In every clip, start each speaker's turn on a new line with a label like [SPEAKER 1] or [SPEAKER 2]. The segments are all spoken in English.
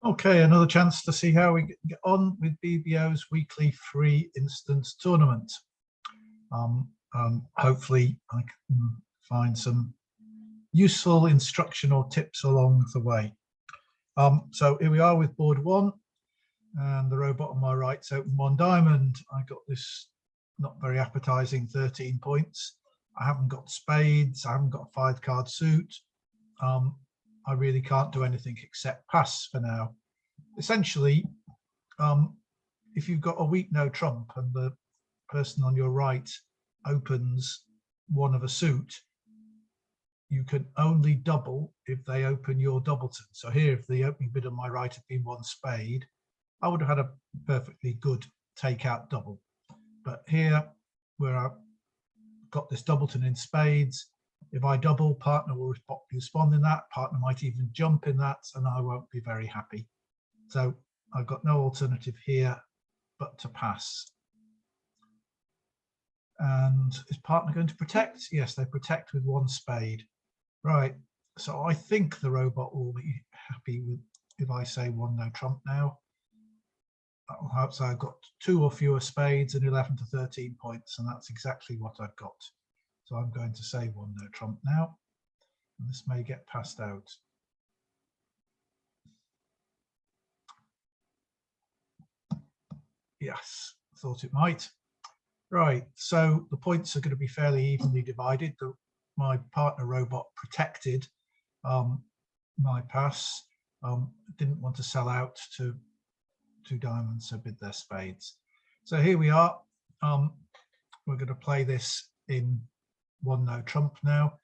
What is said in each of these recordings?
[SPEAKER 1] Okay, another chance to see how we get on with BBO's weekly free instance tournament. Hopefully I can find some useful instruction or tips along the way. So here we are with board one, and the robot on my right's open one diamond. I got this not very appetizing 13 points. I haven't got spades, I haven't got a 5-card suit. I really can't do anything except pass for now. Essentially, if you've got a weak no trump and the person on your right opens one of a suit, you can only double if they open your doubleton. So here, if the opening bid on my right had been one spade, I would have had a perfectly good takeout double. But here, where I've got this doubleton in spades, if I double, partner will respond in that, partner might even jump in that, and I won't be very happy. So I've got no alternative here but to pass. And is partner going to protect? Yes, they protect with one spade. Right, so I think the robot will be happy with if I say one no trump now. So I've got 2 or fewer spades and 11 to 13 points, and that's exactly what I've got. So I'm going to say one no trump now, and this may get passed out. Yes, thought it might. Right, so the points are going to be fairly evenly divided. My partner robot protected my pass, didn't want to sell out to 2 diamonds, so bid their spades. So here we are. We're going to play this in one no trump now,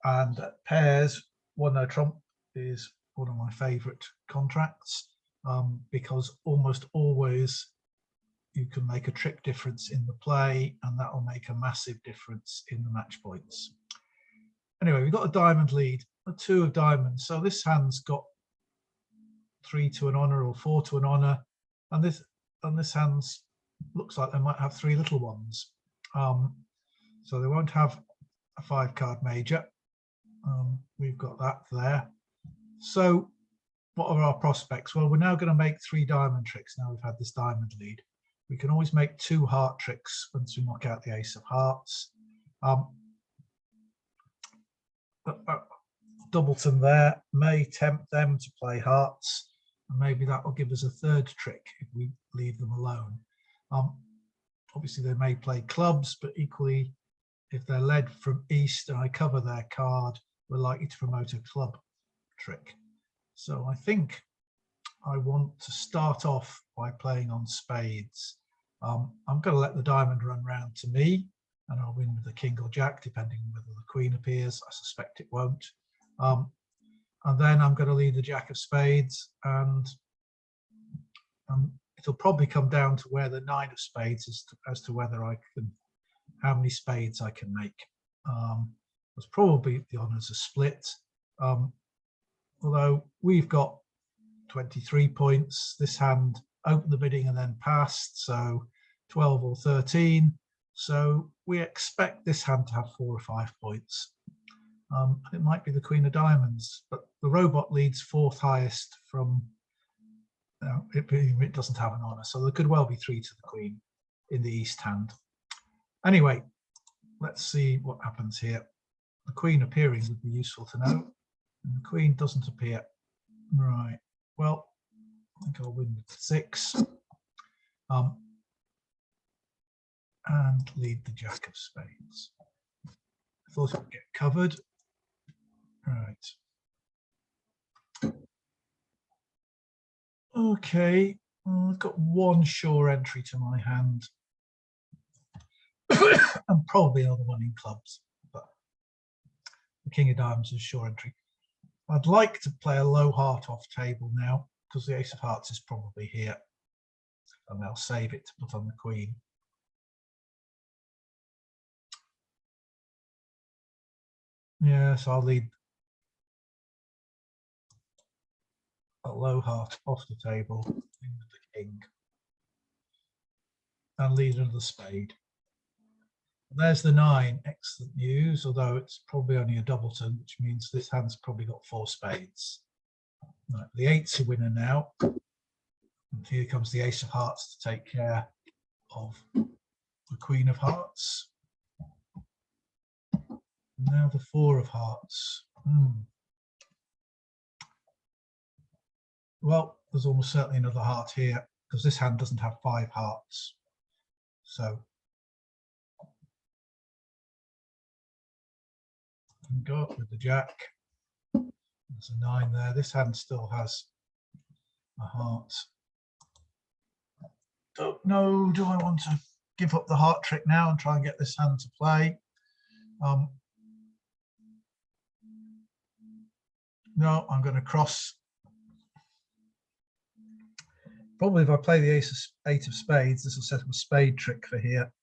[SPEAKER 1] and pairs. One no trump is one of my favorite contracts because almost always you can make a trick difference in the play, and that will make a massive difference in the match points. Anyway, we've got a diamond lead, a 2 of diamonds. So this hand's got 3 to an honor or 4 to an honor, and this hand's looks like they might have 3 little ones. So they won't have a 5-card major. We've got that there. So what are our prospects? Well, we're now going to make 3 diamond tricks. Now we've had this diamond lead. We can always make 2 heart tricks once we knock out the ace of hearts. Doubleton there may tempt them to play hearts, and maybe that will give us a 3rd trick if we leave them alone. Obviously they may play clubs, but equally if they're led from east and I cover their card, we're likely to promote a club trick. So I think I want to start off by playing on spades. I'm going to let the diamond run round to me, and I'll win with the king or jack, depending on whether the queen appears. I suspect it won't. And then I'm going to lead the jack of spades, and it'll probably come down to where the 9 of spades as to whether I can, how many spades I can make. There's probably the honours are split, although we've got 23 points. This hand opened the bidding and then passed, so 12 or 13. So we expect this hand to have 4 or 5 points. It might be the queen of diamonds, but the robot leads 4th highest from, it doesn't have an honor, so there could well be 3 to the queen in the east hand. Anyway, let's see what happens here. The queen appearing would be useful to know, and the queen doesn't appear. Right, well, I think I'll win with 6 and lead the jack of spades. I thought it would get covered. Right. Okay, I've got 1 sure entry to my hand and probably another one in clubs, but the king of diamonds is sure entry. I'd like to play a low heart off table now because the ace of hearts is probably here, and they'll save it to put on the queen. Yeah, so I'll lead a low heart off the table with the king and lead another spade. And there's the 9, excellent news, although it's probably only a doubleton, which means this hand's probably got 4 spades. Right, the 8's a winner now. And here comes the ace of hearts to take care of the queen of hearts. Now the 4 of hearts. Well, there's almost certainly another heart here because this hand doesn't have 5 hearts. So I can go up with the jack. There's a 9 there. This hand still has a heart. Don't know, do I want to give up the heart trick now and try and get this hand to play? No, I'm going to cross. Probably if I play the 8 of spades, this will set up a spade trick for here.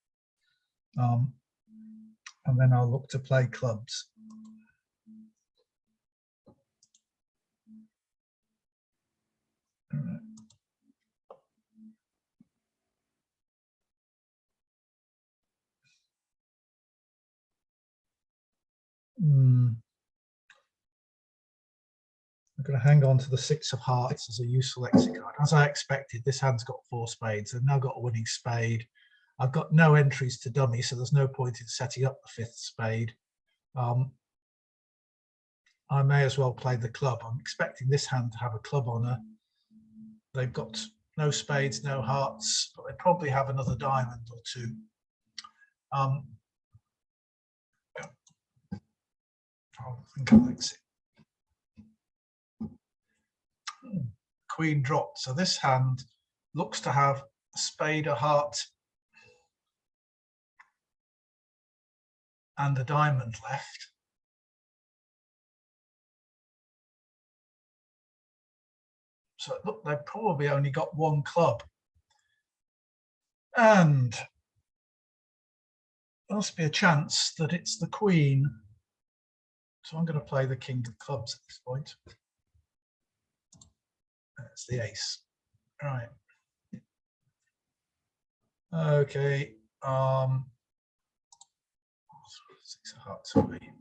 [SPEAKER 1] And then I'll look to play clubs. I'm going to hang on to the 6 of hearts as a useful exit card. As I expected, this hand's got 4 spades. I've now got a winning spade. I've got no entries to dummy, so there's no point in setting up the 5th spade. I may as well play the club. I'm expecting this hand to have a club on her. They've got no spades, no hearts, but they probably have another diamond or 2. I think I'll exit. Queen dropped. So this hand looks to have a spade, a heart, and a diamond left. So look, they've probably only got 1 club. And there must be a chance that it's the queen. So I'm going to play the king of clubs at this point. That's the ace. Right. Okay. 6 of hearts away. 10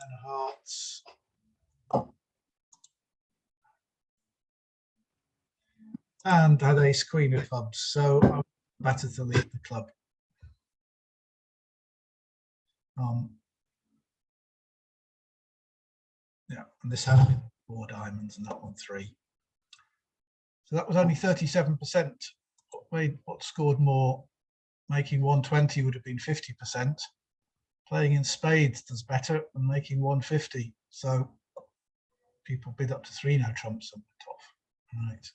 [SPEAKER 1] of hearts. And had ace queen of clubs, so I'm better to leave the club. Yeah, and this had 4 diamonds and that one 3. So that was only 37%. What scored more? Making 120 would have been 50%. Playing in spades does better than making 150. So people bid up to 3 no trumps and went off. Right.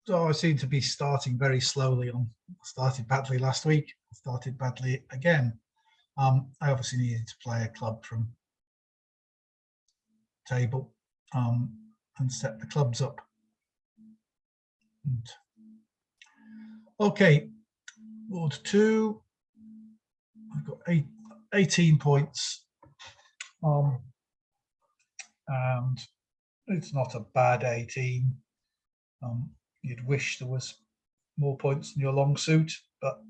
[SPEAKER 1] So I seem to be starting very slowly on. Started badly last week, started badly again. I obviously needed to play a club from table and set the clubs up. And, okay, board 2. I've got 18 points. And it's not a bad 18. You'd wish there was more points in your long suit, but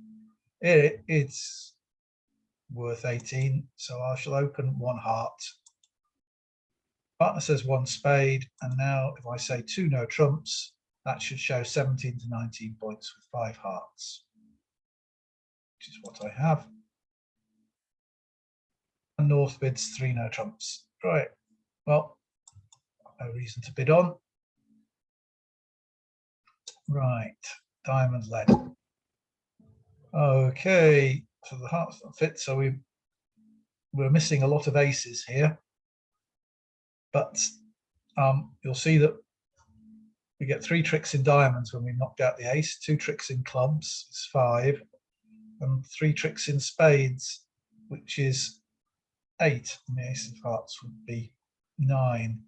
[SPEAKER 1] it's worth 18. So I shall open 1 heart. Partner says 1 spade, and now if I say 2 no trumps, that should show 17 to 19 points with 5 hearts, which is what I have. And North bids 3 no trumps. Right. Well, no reason to bid on. Right, diamond lead. Okay, so the hearts don't fit, so we're missing a lot of aces here. But you'll see that we get 3 tricks in diamonds when we knocked out the ace, 2 tricks in clubs, it's 5, and 3 tricks in spades, which is 8. And the ace of hearts would be 9.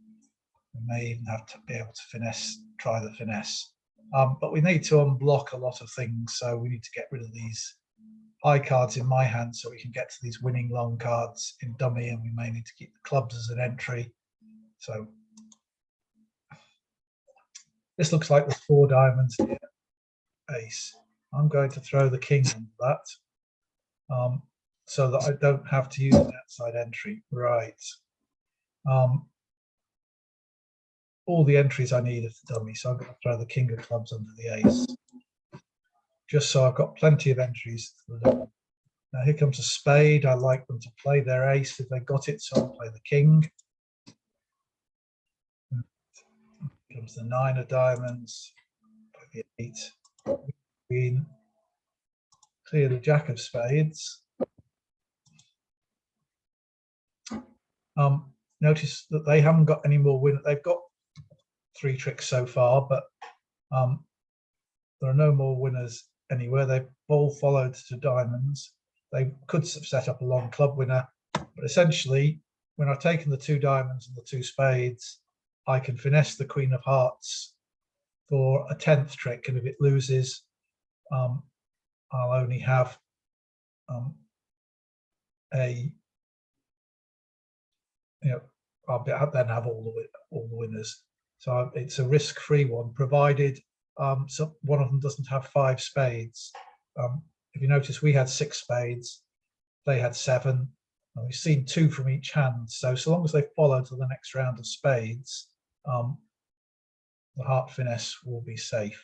[SPEAKER 1] We may even have to be able to try the finesse. But we need to unblock a lot of things, so we need to get rid of these high cards in my hand so we can get to these winning long cards in dummy, and we may need to keep the clubs as an entry. So this looks like there's 4 diamonds here. Ace. I'm going to throw the king on that. so that I don't have to use an outside entry. Right. All the entries I need are the dummy, so I'm going to throw the king of clubs under the ace, just so I've got plenty of entries for the dummy. Now here comes a spade. I like them to play their ace if they got it, so I'll play the king. Here comes the 9 of diamonds, play the 8, queen, clear the jack of spades. Notice that they haven't got any more winners. They've got 3 tricks so far, but there are no more winners anywhere. They've all followed to diamonds. They could set up a long club winner, but essentially, when I've taken the 2 diamonds and the 2 spades, I can finesse the queen of hearts for a 10th trick, and if it loses, I'll only have I'll then have all the winners. So it's a risk-free one, provided one of them doesn't have 5 spades. If you notice, we had 6 spades, they had 7, and we've seen 2 from each hand. So long as they follow to the next round of spades, the heart finesse will be safe.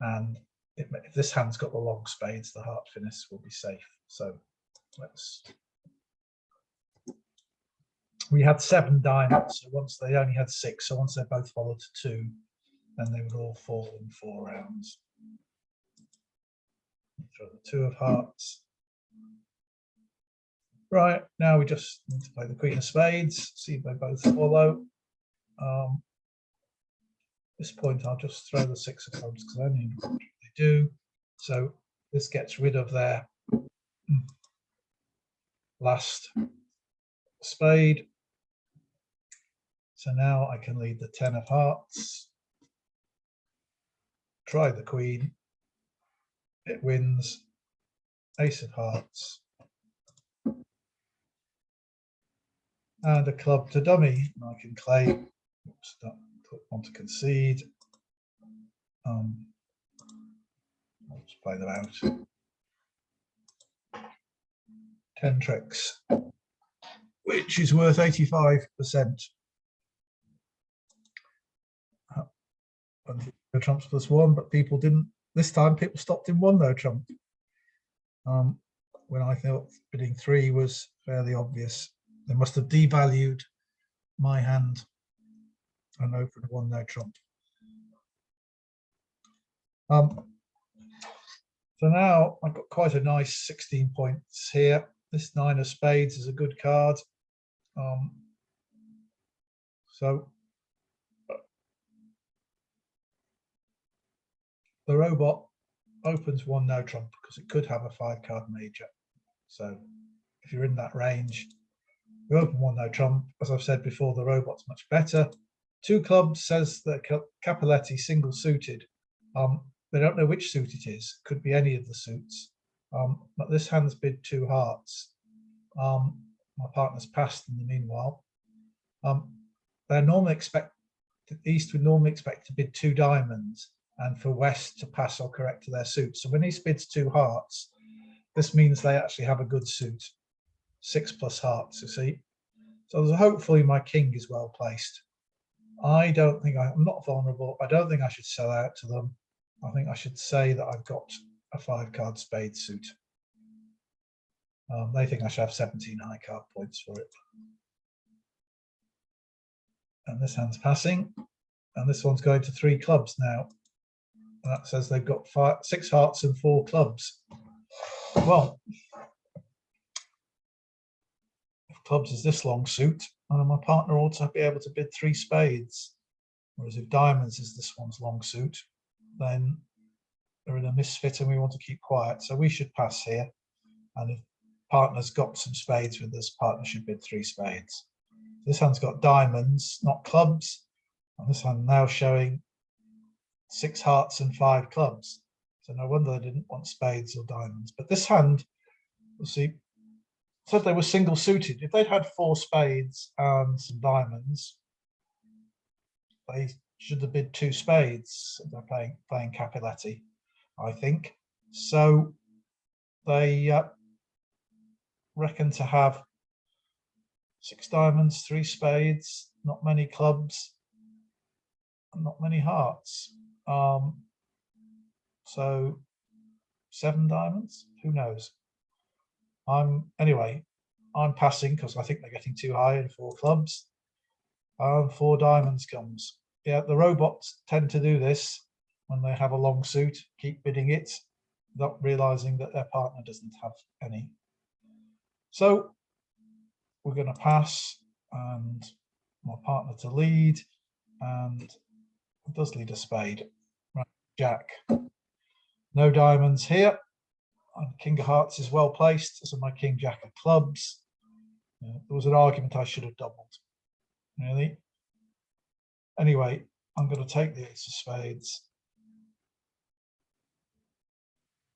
[SPEAKER 1] And if this hand's got the long spades, the heart finesse will be safe. So we had 7 diamonds, so once they only had 6, so once they both followed to 2, then they would all fall in 4 rounds. Throw the 2 of hearts. Right, now we just need to play the queen of spades, see if they both follow. At this point, I'll just throw the 6 of clubs because I only know what they do. So this gets rid of their last spade. So now I can lead the 10 of hearts. Try the queen. It wins. Ace of hearts. And a club to dummy. I can claim. Oops, don't want to concede. I'll just play them out. 10 tricks, which is worth 85%. No trumps +1, but people didn't. This time, people stopped in 1 no trump. When I thought bidding 3 was fairly obvious. They must have devalued my hand and opened 1 no trump. So now I've got quite a nice 16 points here. This 9 of spades is a good card. So the robot opens 1 no trump because it could have a 5-card major. So if you're in that range, you open 1 no trump. As I've said before, the robot's much better. 2 clubs says that Cappelletti single suited. They don't know which suit it is. Could be any of the suits. But this hand's bid 2 hearts. My partner's passed in the meanwhile. They normally expect, East would normally expect to bid 2 diamonds, and for West to pass or correct to their suit. So when he bids 2 hearts, this means they actually have a good suit. 6+ hearts, you see. So hopefully my king is well placed. I don't think I'm not vulnerable. I don't think I should sell out to them. I think I should say that I've got a 5-card spade suit. They think I should have 17 high card points for it. And this hand's passing. And this one's going to 3 clubs now. That says they've got 6 hearts and 4 clubs. Well, if clubs is this long suit, my partner ought to be able to bid 3 spades. Whereas if diamonds is this one's long suit, then they're in a misfit and we want to keep quiet. So we should pass here. And if partner's got some spades with us, partner should bid 3 spades. This hand's got diamonds, not clubs. And this hand now showing 6 hearts and 5 clubs. So no wonder they didn't want spades or diamonds. But this hand, we'll see, said they were single suited. If they'd had 4 spades and some diamonds, they should have bid 2 spades. They're playing Cappelletti, I think. So they reckon to have 6 diamonds, 3 spades, not many clubs, and not many hearts. So 7 diamonds, who knows? Anyway, I'm passing because I think they're getting too high in 4 clubs. 4 diamonds comes. Yeah, the robots tend to do this when they have a long suit, keep bidding it, not realizing that their partner doesn't have any. So we're going to pass and my partner to lead, and it does lead a spade. Right, Jack. No diamonds here. And King of Hearts is well placed, so my King Jack of clubs. There was an argument I should have doubled. Really? Anyway, I'm going to take the Ace of Spades.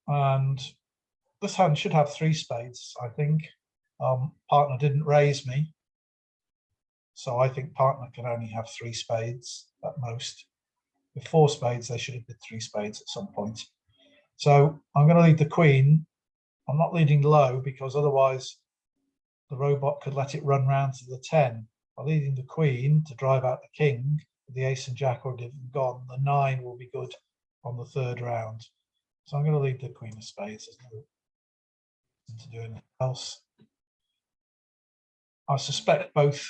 [SPEAKER 1] And this hand should have 3 spades, I think. Partner didn't raise me. So I think partner can only have 3 spades at most. With 4 spades, they should have bid 3 spades at some point. So I'm going to lead the queen. I'm not leading low because otherwise the robot could let it run round to the 10. By leading the queen to drive out the king, the ace and jack already gone, the 9 will be good on the 3rd round. So I'm going to lead the queen of spades. There's no reason to do anything else. I suspect both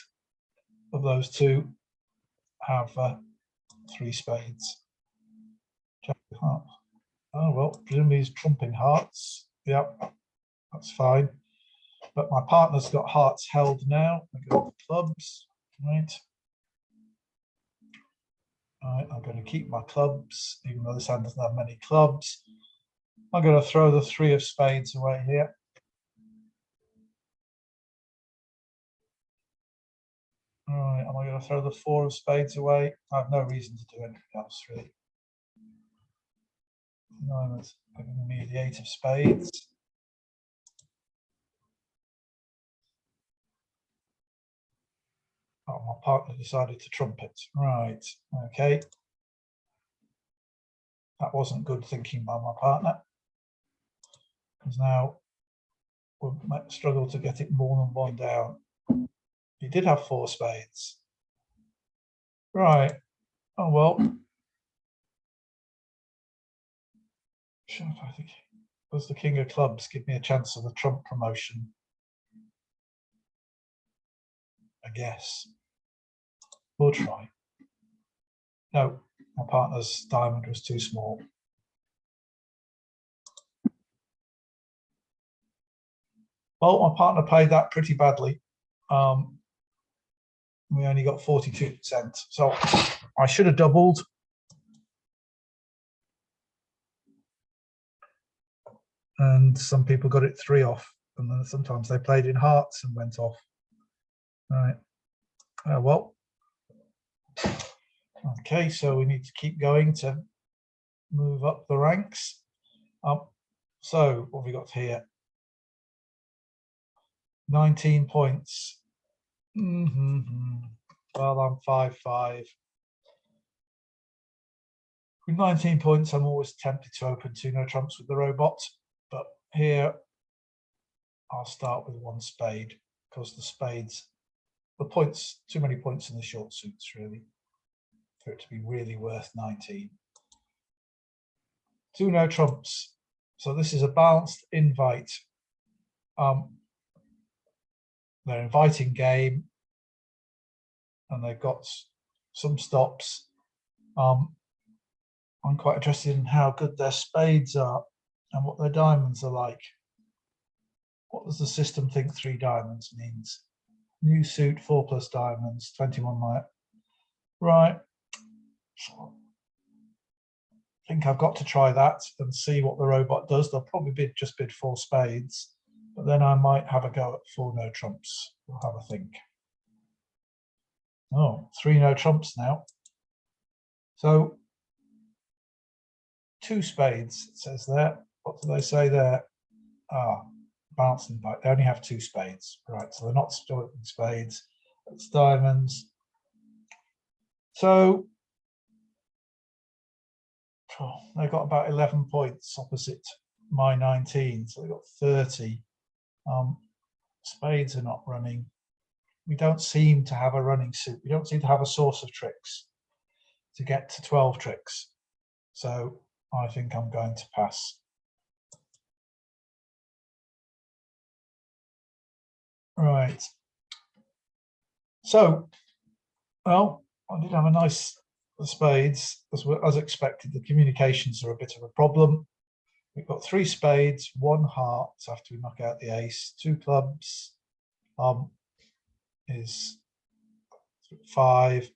[SPEAKER 1] of those two have 3 spades. Jack of hearts. Oh, well, presumably he's trumping hearts. Yep, that's fine. But my partner's got hearts held now. I go with clubs, right? I'm going to keep my clubs, even though this hand doesn't have many clubs. I'm going to throw the 3 of spades away here. All right, am I going to throw the 4 of spades away? I have no reason to do anything else, really. Diamonds giving me the 8 of spades. Oh, my partner decided to trump it. Right, okay. That wasn't good thinking by my partner, because now we might struggle to get it more than 1 down. He did have 4 spades. Right. Oh well. I think was the king of clubs give me a chance of the trump promotion? I guess. We'll try. No, my partner's diamond was too small. Well, my partner played that pretty badly. We only got 42%. So I should have doubled. And some people got it 3 off. And then sometimes they played in hearts and went off. All right. Well. Okay, so we need to keep going to move up the ranks. So what have we got here? 19 points. Well, I'm 5-5. With 19 points, I'm always tempted to open 2 no trumps with the robot, but here I'll start with 1 spade because the spades, the points, too many points in the short suits really for it to be really worth 19. 2 no trumps. So this is a balanced invite. They're inviting game and they've got some stops. I'm quite interested in how good their spades are and what their diamonds are like. What does the system think 3 diamonds means? New suit, 4+ diamonds, 21 light. Right. I think I've got to try that and see what the robot does. They'll probably just bid 4 spades, but then I might have a go at 4 no trumps. We'll have a think. Oh, 3 no trumps now. So 2 spades, it says there. What do they say there? Balanced invite. They only have 2 spades. Right, so they're not still in spades. It's diamonds. So they got about 11 points opposite my 19. So they got 30. Spades are not running. We don't seem to have a running suit. We don't seem to have a source of tricks to get to 12 tricks. So I think I'm going to pass. Right. So, well, I did have a nice spades. As expected, the communications are a bit of a problem. We've got 3 spades, 1 heart after we knock out the ace, 2 clubs is 5,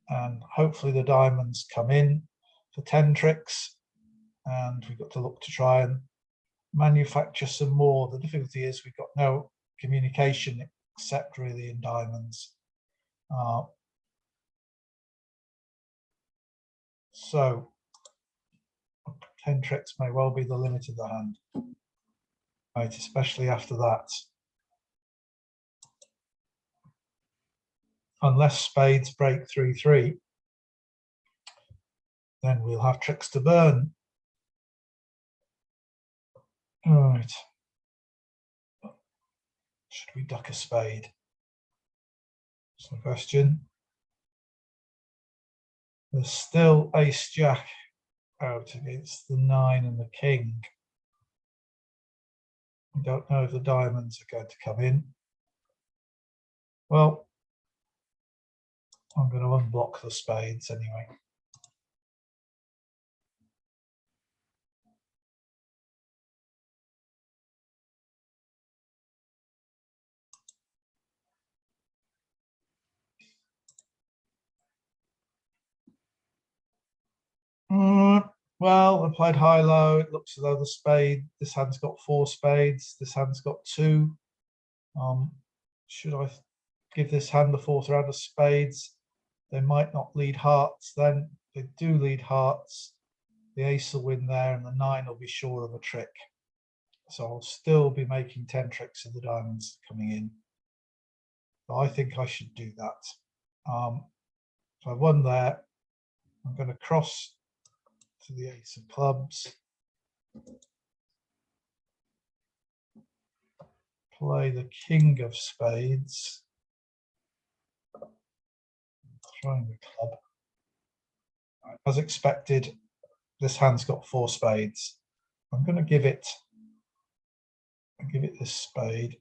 [SPEAKER 1] and hopefully the diamonds come in for 10 tricks, and we've got to look to try and manufacture some more. The difficulty is we've got no communication except really in diamonds. So 10 tricks may well be the limit of the hand, right, especially after that. Unless spades break 3-3, then we'll have tricks to burn. All right. Should we duck a spade? That's the question. There's still ace jack out against the 9 and the king. I don't know if the diamonds are going to come in. Well, I'm going to unblock the spades anyway. Well, I played high-low. It looks as though the spade, this hand's got 4 spades. This hand's got 2. Should I give this hand the 4th round of spades? They might not lead hearts then. They do lead hearts. The ace will win there and the 9 will be sure of a trick. So I'll still be making 10 tricks of the diamonds coming in. But I think I should do that. So I won there. I'm going to cross to the ace of clubs. Play the king of spades. Throwing the club. As expected, this hand's got 4 spades. I'm going to give it this spade.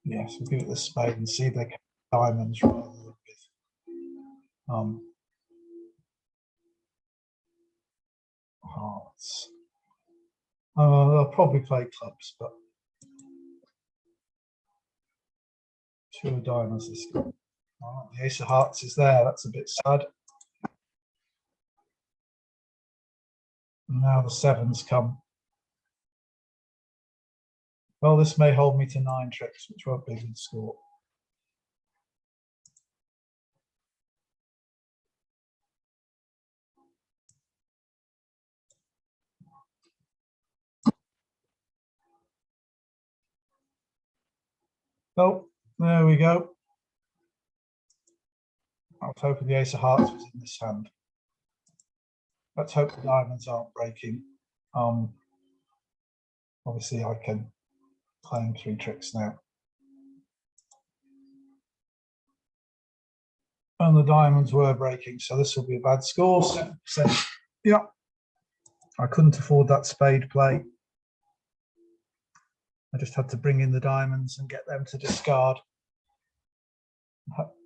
[SPEAKER 1] Yes, we'll give it the spade and see if they can diamonds rather than with hearts. They'll probably play clubs, but 2 of diamonds is good. The ace of hearts is there. That's a bit sad. And now the 7s come. Well, this may hold me to 9 tricks, which won't be a good score. Oh, there we go. I was hoping the ace of hearts was in this hand. Let's hope the diamonds aren't breaking. Obviously, I can claim 3 tricks now. And the diamonds were breaking, so this will be a bad score. 7%. Yeah, I couldn't afford that spade play. I just had to bring in the diamonds and get them to discard.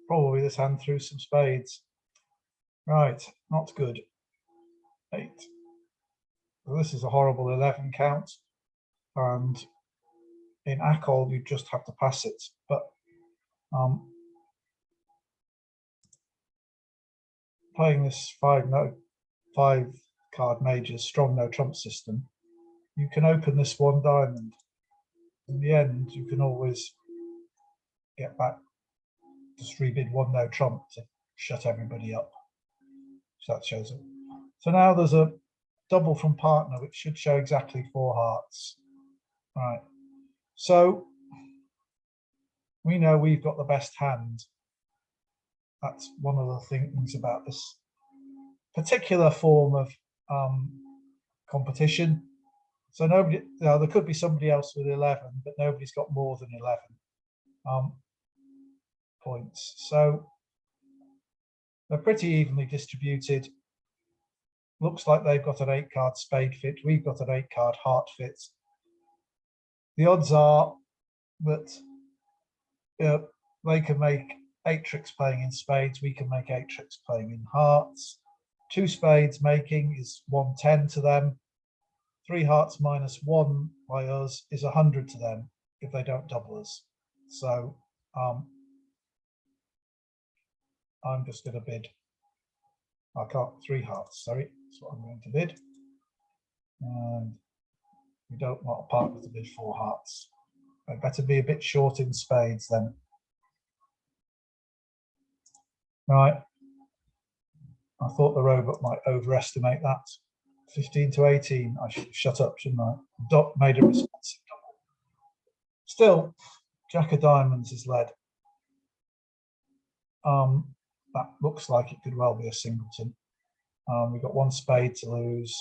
[SPEAKER 1] Probably this hand threw some spades. Right, not good. 8. Well, this is a horrible 11 count, and in ACOL you just have to pass it. But playing this 5 card majors strong no trump system, you can open this 1 diamond. In the end, you can always get back, just rebid 1 no trump to shut everybody up. So that shows it. So now there's a double from partner, which should show exactly 4 hearts. Right. So we know we've got the best hand. that's one of the things about this particular form of competition. So nobody, there could be somebody else with 11, but nobody's got more than 11 points. So they're pretty evenly distributed. Looks like they've got an 8-card spade fit. We've got an 8-card heart fit. The odds are that they can make 8 tricks playing in spades. We can make 8 tricks playing in hearts. 2 spades making is 110 to them. 3 hearts minus 1 by us is 100 to them if they don't double us. So I'm just going to bid. I can't, 3 hearts, sorry, that's what I'm going to bid. And we don't want a partner to bid 4 hearts. I better be a bit short in spades then. Right. I thought the robot might overestimate that. 15 to 18. I should shut up, shouldn't I? Dot made a responsive double. Still, Jack of Diamonds is led. That looks like it could well be a singleton. We've got 1 spade to lose.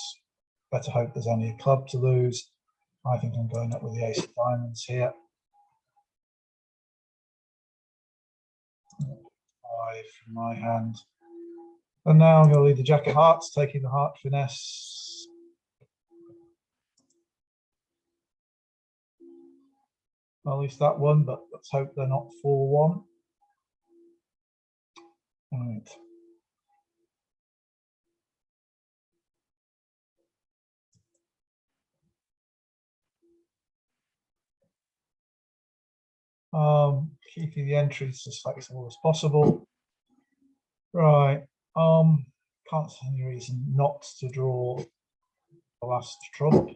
[SPEAKER 1] Better hope there's only a club to lose. I think I'm going up with the Ace of Diamonds here. 5 from my hand. And now I'm going to lead the Jack of Hearts, taking the heart finesse. At least that one, but let's hope they're not 4-1. Right. Keeping the entries as flexible as possible. Right. Can't see any reason not to draw the last trump.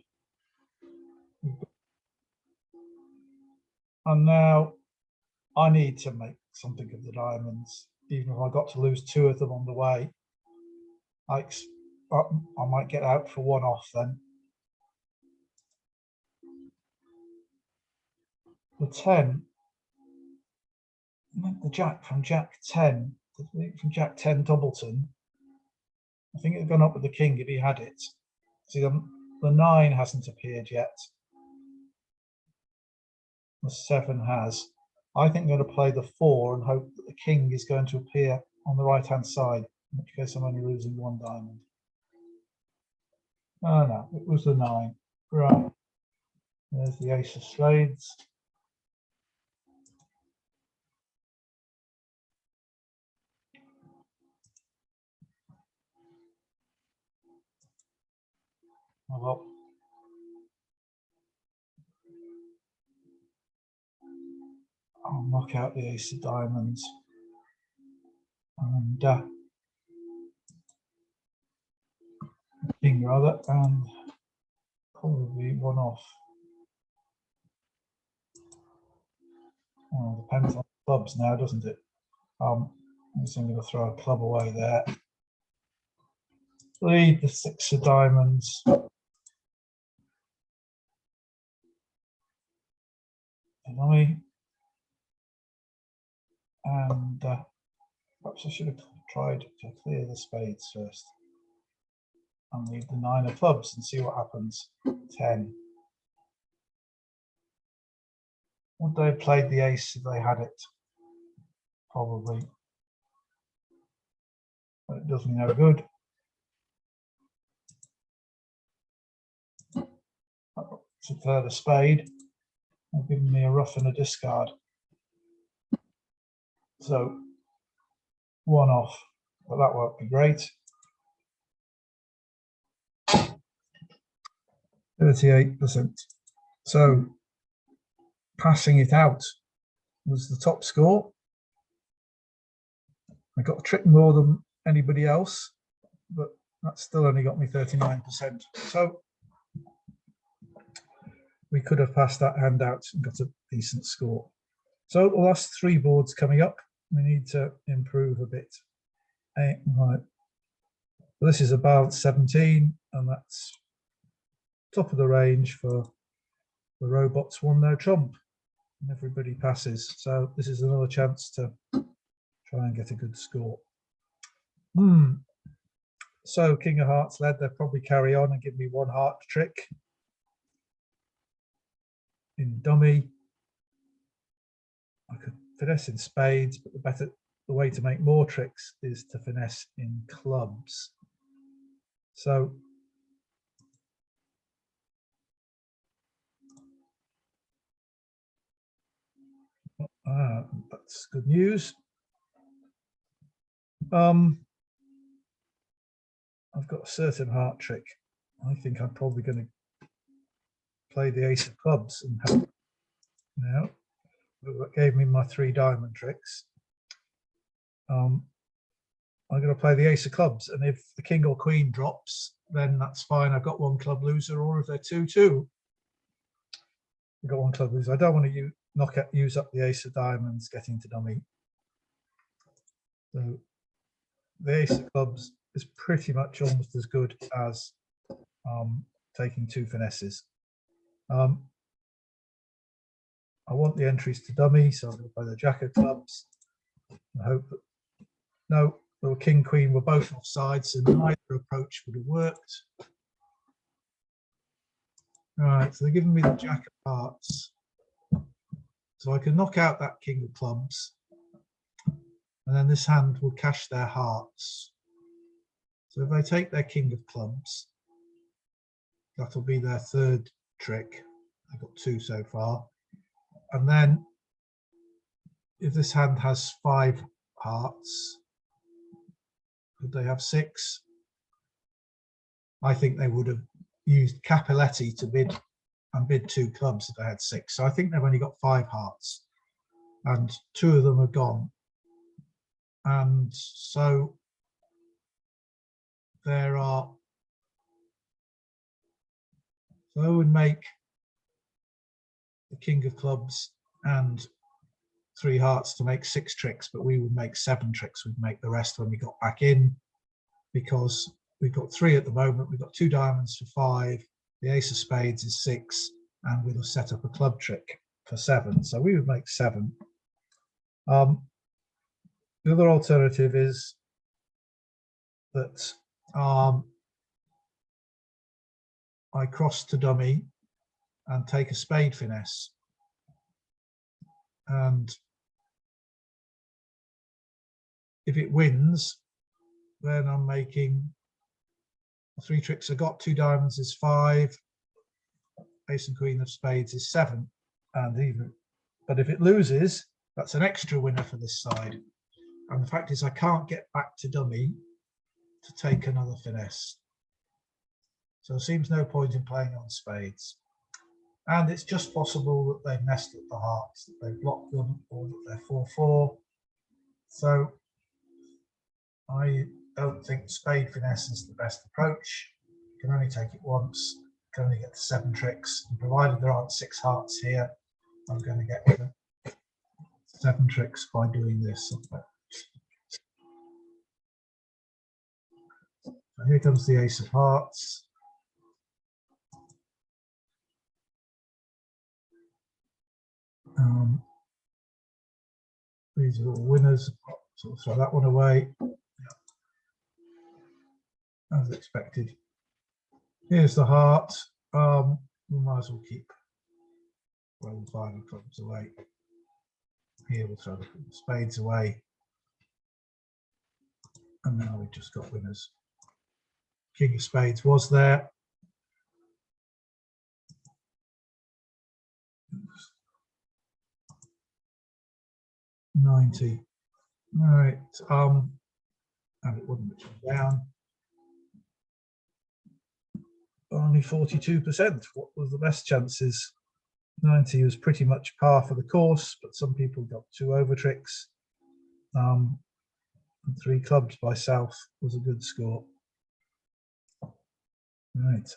[SPEAKER 1] And now I need to make something of the diamonds, even if I got to lose 2 of them on the way. I might get out for 1 off then. The 10, the Jack from Jack 10, from Jack 10 Doubleton. I think it had gone up with the king if he had it. See, the 9 hasn't appeared yet. The 7 has. I think I'm going to play the 4 and hope that the king is going to appear on the right-hand side, in which case I'm only losing 1 diamond. Oh no, it was the 9. Right. There's the Ace of Spades. Well, I'll knock out the Ace of Diamonds. And king rather, and probably 1 off. Oh, depends on clubs now, doesn't it? I'm going to throw a club away there. Lead the 6 of diamonds. And perhaps I should have tried to clear the spades first. And leave the 9 of clubs and see what happens. 10. Would they have played the ace if they had it? Probably. But it does me no good. To third a spade. They've given me a ruff and a discard. So 1 off. But that won't be great. 38%. So passing it out was the top score. I got a trick more than anybody else, but that still only got me 39%. So we could have passed that hand out and got a decent score. So the last 3 boards coming up, we need to improve a bit. Right. Well, this is about 17, and that's top of the range for the robots 1 no trump. And everybody passes. So this is another chance to try and get a good score. So King of Hearts led, they'll probably carry on and give me one heart trick in dummy. I could finesse in spades, but the way to make more tricks is to finesse in clubs. So that's good news. I've got a certain heart trick. I think I'm probably going to play the ace of clubs and have now. That gave me my 3 diamond tricks. I'm going to play the ace of clubs, and if the king or queen drops, then that's fine. I've got 1 club loser, or if they're 2-2, I've got 1 club loser. I don't want to use up the ace of diamonds getting to dummy. So the ace of clubs is pretty much almost as good as taking 2 finesses. I want the entries to dummy, so I'm going to play the jack of clubs. I hope that no, the king queen were both offside, so neither approach would have worked. All right, so they're giving me the jack of hearts, so I can knock out that king of clubs, and then this hand will cash their hearts. So if they take their king of clubs, that'll be their 3rd trick. I've got 2 so far. And then if this hand has 5 hearts, could they have 6? I think they would have used Cappelletti to bid 2 clubs if they had 6. So I think they've only got 5 hearts, and 2 of them are gone. And so there are, so I would make the king of clubs and 3 hearts to make 6 tricks, but we would make 7 tricks. We'd make the rest when we got back in, because we've got 3 at the moment. We've got 2 diamonds for 5. The ace of spades is 6, and we'll set up a club trick for 7. So we would make 7. The other alternative is that I cross to dummy and take a spade finesse, and if it wins, then I'm making 3 tricks. I got 2 diamonds is 5, ace and queen of spades is 7, and even. But if it loses, that's an extra winner for this side. And the fact is, I can't get back to dummy to take another finesse. So there seems no point in playing on spades. And it's just possible that they've messed up the hearts, that they've blocked them, or that they're 4-4. So I don't think spade finesse is the best approach. You can only take it once, you can only get to 7 tricks. And provided there aren't 6 hearts here, I'm going to get to 7 tricks by doing this. So here comes the ace of hearts. These are all winners, so I'll throw that one away. As expected. Here's the heart. We might as well keep the 5 of clubs away. Here we'll throw the spades away. And now we've just got winners. King of spades was there. $90. All right. And it wouldn't be down. Only 42%. What was the best chances? 90 was pretty much par for the course, but some people got 2 over tricks. 3 clubs by South was a good score. Right.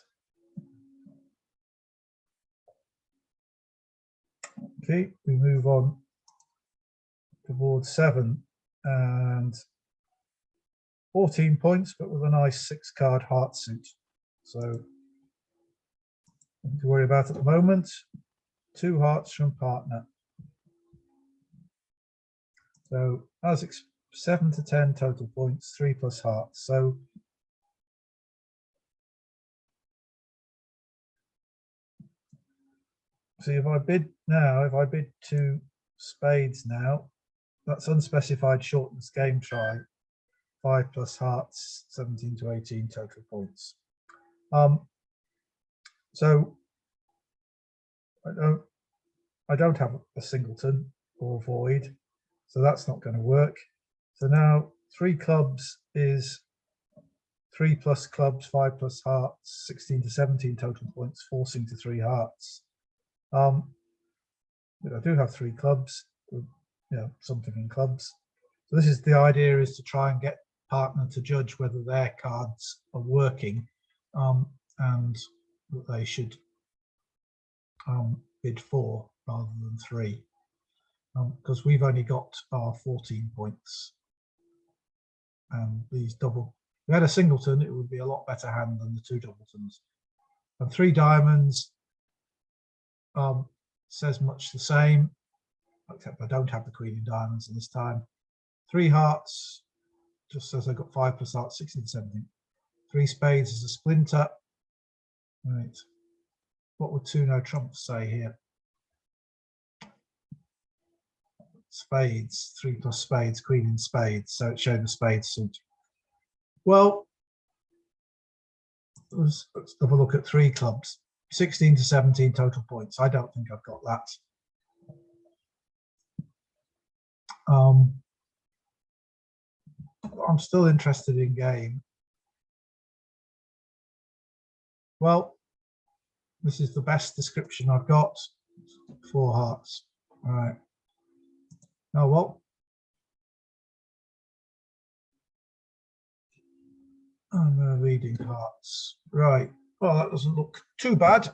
[SPEAKER 1] Okay, we move on to board 7 and 14 points, but with a nice 6-card heart suit. So nothing to worry about at the moment. 2 hearts from partner. So as 7 to 10 total points, 3 plus hearts. So see, if I bid now, if I bid 2 spades now, that's unspecified shortness game try, 5 plus hearts, 17 to 18 total points. So I don't have a singleton or void, so that's not going to work. So now 3 clubs is 3 plus clubs, 5 plus hearts, 16 to 17 total points, forcing to 3 hearts. But I do have 3 clubs, something in clubs. So this is the idea, is to try and get partner to judge whether their cards are working, and that they should bid 4 rather than 3, because we've only got our 14 points. And these double, if we had a singleton, it would be a lot better hand than the 2 doubletons. And 3 diamonds says much the same, except I don't have the queen in diamonds this time. 3 hearts just says I've got 5 plus hearts, 16, 17. 3 spades is a splinter. Right. What would 2 no trumps say here? Spades, 3 plus spades, queen in spades. So it's showing the spades suit. Well, let's have a look at 3 clubs. 16 to 17 total points. I don't think I've got that. I'm still interested in game. Well, this is the best description I've got. 4 hearts. All right. Now what? I'm reading hearts. Right. Well, that doesn't look too bad.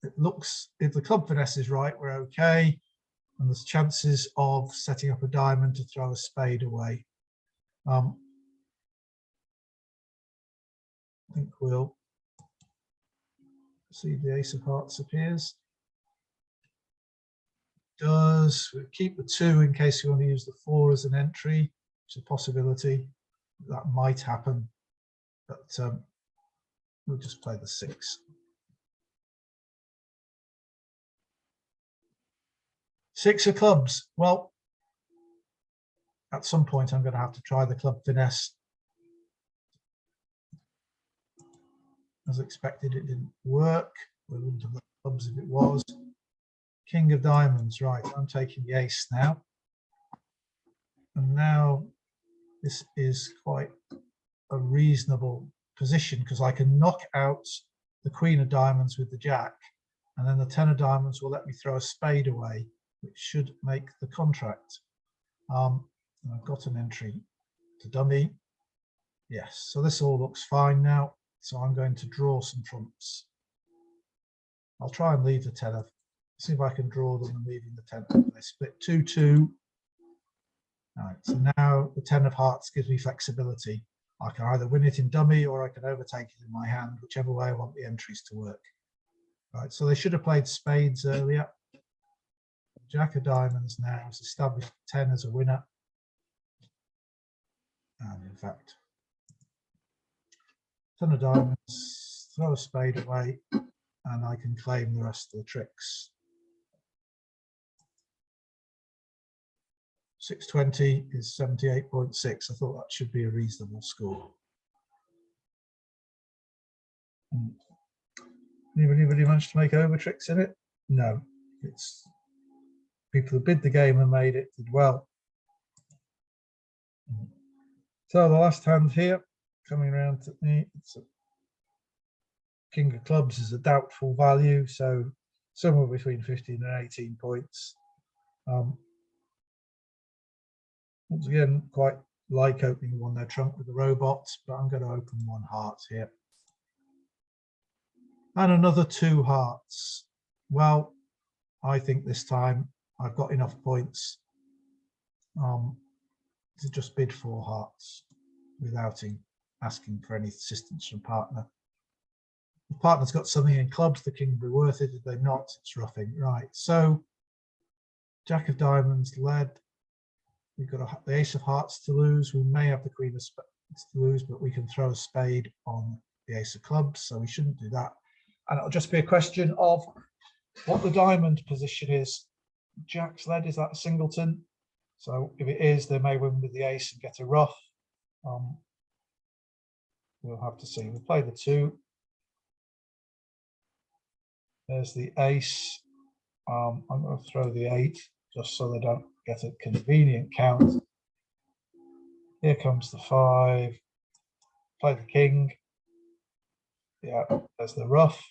[SPEAKER 1] It looks, if the club finesse is right, we're okay. And there's chances of setting up a diamond to throw a spade away. I think we'll see the ace of hearts appears. Does we'll keep the 2 in case we want to use the 4 as an entry, which is a possibility. That might happen, but we'll just play the 6. 6 of clubs. Well, at some point I'm going to have to try the club finesse. As expected, it didn't work. We wouldn't have got clubs if it was. King of diamonds. Right, I'm taking the ace now. And now this is quite a reasonable position, because I can knock out the queen of diamonds with the jack, and then the 10 of diamonds will let me throw a spade away, which should make the contract. I've got an entry to dummy. Yes, so this all looks fine now. So I'm going to draw some trumps. I'll try and leave the 10 of, see if I can draw them and leaving the 10 of. They split 2-2. All right, so now the 10 of hearts gives me flexibility. I can either win it in dummy or I can overtake it in my hand, whichever way I want the entries to work. All right, so they should have played spades earlier. Jack of diamonds now has established 10 as a winner. And in fact, 10 of diamonds, throw a spade away, and I can claim the rest of the tricks. 620 is 78.6. I thought that should be a reasonable score. Anybody managed to make over tricks in it? No. It's people who bid the game and made it did well. So the last hand here, coming around to me, it's a king of clubs is a doubtful value, so somewhere between 15 and 18 points. Once again, quite like opening 1 no trump with the robot, but I'm going to open 1 heart here. And another 2 hearts. Well, I think this time I've got enough points to just bid 4 hearts without asking for any assistance from partner. If partner's got something in clubs, the king will be worth it. If they're not, it's roughing. Right, so Jack of diamonds led. We've got the ace of hearts to lose. We may have the queen of spades to lose, but we can throw a spade on the ace of clubs, so we shouldn't do that. And it'll just be a question of what the diamond position is. Jack's led, is that a singleton? So if it is, they may win with the ace and get a rough. We'll have to see. We'll play the 2. There's the ace. I'm going to throw the 8 just so they don't get a convenient count. Here comes the 5. Play the king. Yeah, there's the rough.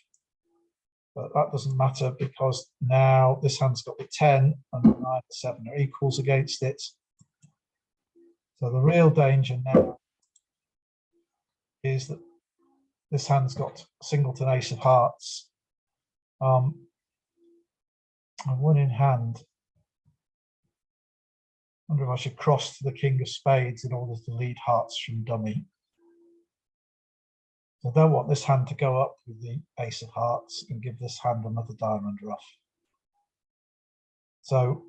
[SPEAKER 1] But that doesn't matter because now this hand's got the 10 and the 9 and 7 are equals against it. So the real danger now is that this hand's got singleton ace of hearts. And one in hand. I wonder if I should cross to the king of spades in order to lead hearts from dummy. I don't want this hand to go up with the ace of hearts and give this hand another diamond rough. So,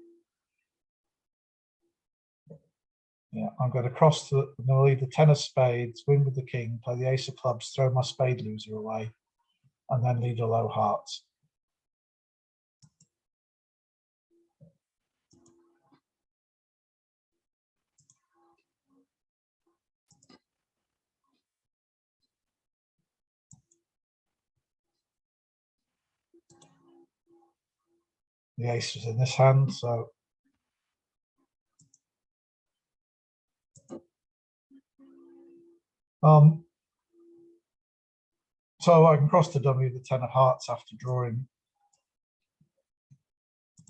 [SPEAKER 1] yeah, I'm going to cross to, I'm going to leave the 10 of spades, win with the king, play the ace of clubs, throw my spade loser away, and then lead a low hearts. The ace was in this hand, so so I can cross to dummy the 10 of hearts after drawing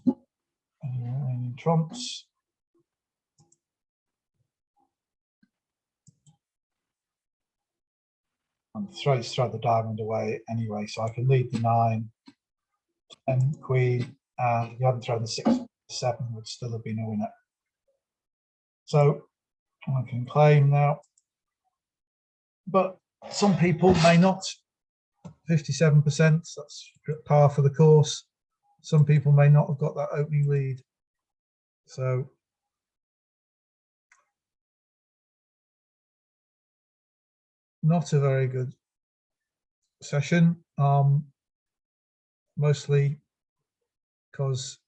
[SPEAKER 1] any trumps. And throw the diamond away anyway, so I can lead the 9, 10, queen, and if you hadn't thrown the 6, 7 would still have been a winner. So I can claim now, but some people may not. 57%, that's par for the course. Some people may not have got that opening lead. So not a very good session, mostly because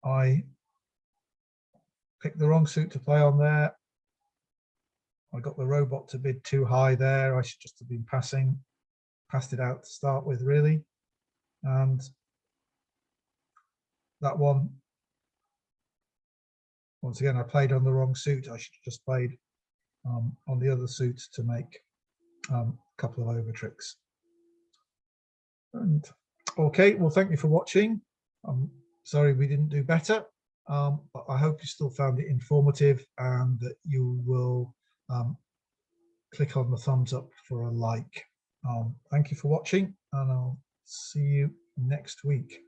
[SPEAKER 1] I picked the wrong suit to play on there. I got the robot to bid too high there. I should just have been passed it out to start with, really. And that one, once again, I played on the wrong suit. I should have just played on the other suit to make a couple of over tricks. And okay, well, thank you for watching. I'm sorry we didn't do better, but I hope you still found it informative and that you will click on the thumbs up for a like. Thank you for watching, and I'll see you next week.